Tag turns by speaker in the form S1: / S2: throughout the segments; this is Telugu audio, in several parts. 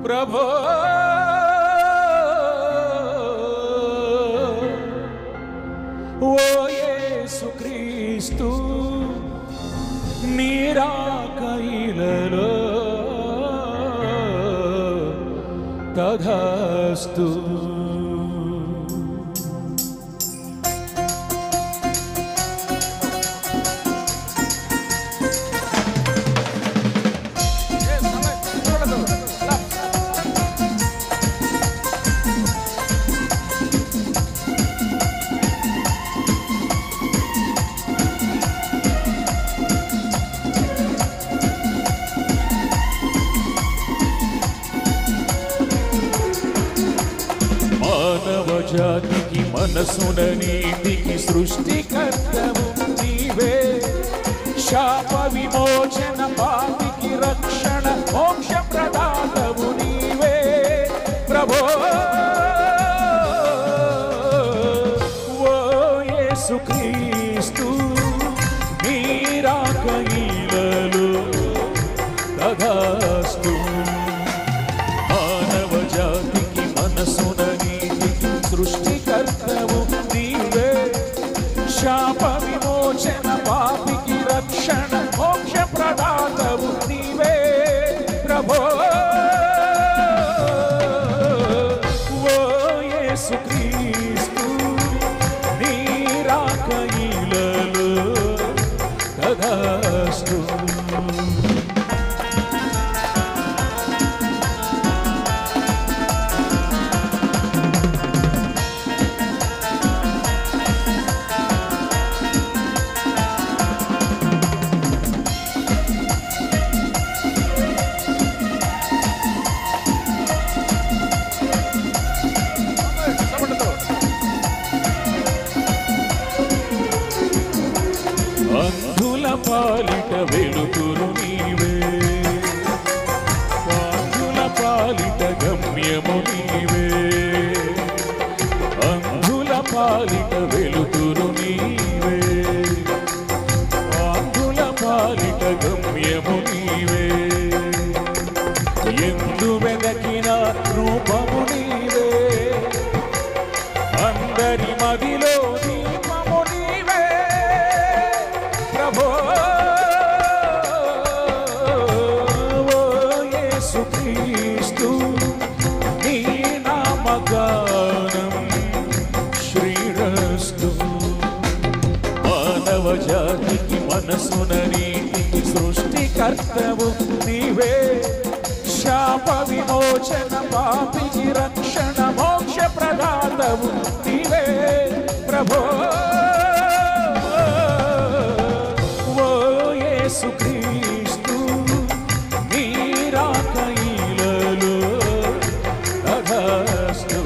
S1: ప్రభో ఓ యేసుక్రీస్తు నీరాకైలలో తథాస్తు. జాతికి మనసున నీతికి సృష్టికర్తవు నీవే, శాప విమోచన పాపికి రక్షణ మోక్ష ప్రదాతవు నీవే ప్రభో. ఓ యేసుక్రీస్తు నీరాకైలలో తథాస్తు. మానవ జాతికి మనసున సృష్టికర్తవు నీవే, శాప విమోచన పాపికి రక్షణ మోక్ష ప్రదాతవు నీవే ప్రభో. ఓ యేసుక్రీస్తు నీరాకైలలో తథాస్తు. అంధుల పాలిట వెలుతురు నీవే, అంధుల పాలిట గమ్యము నీవే, అంధుల పాలిట వెలుతురు నీవే, అంధుల పాలిట గమ్యము నీవే, ఎందు వెదకిన రూపము నీవే, అందరి మదిలో దీపము నీవే ప్రభో. ఓ యేసుక్రీస్తు నీ నామగానం శ్రీరస్తు. మానవ జాతికి మనసున నీతికి సృష్టికర్తవు నీవే, శాప విమోచన పాపికి రక్షణ మోక్ష ప్రదాతవు నీవే ప్రభో. ఓ యేసుక్రీస్తు నీరాకైలలో తథాస్తు.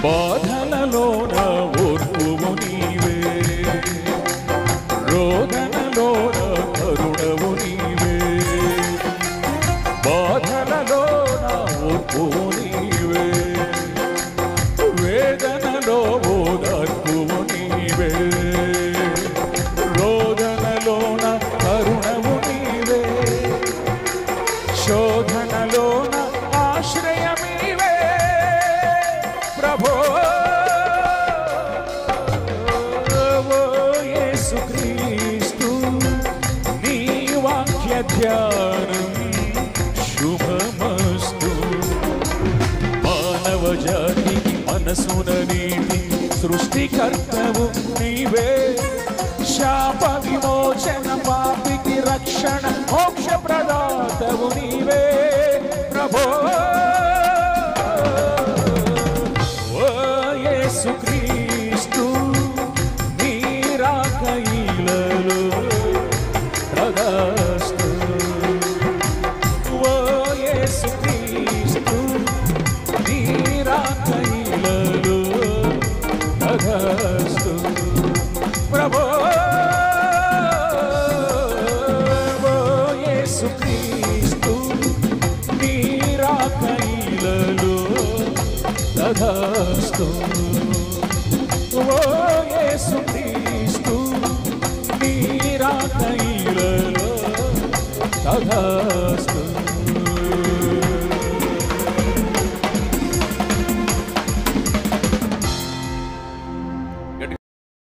S1: బాధలలోన ఓర్పువు నీవే, రోదనలోన కరుణవు నీవే, బాధలలోన ఓర్పువు నీవే, వేదనలో ఓదార్పువు నీవే, రోదనలోన కరుణవు నీవే, శోధనలోన ఆశ్రయమీవే ప్రభో. ఓ యేసుక్రీస్తు నీ వాక్య ధ్యానం శుభమస్తు. మానవ జాతికి మనసున నీతి సృష్టికర్తవు నీవే, శాప విమోచన పాపికి రక్షణ మోక్ష ప్రదాతవు నీవే ప్రభో. తథాస్తు. ఓ యేసుక్రీస్తు నీ రాకయిలలో తథాస్తు.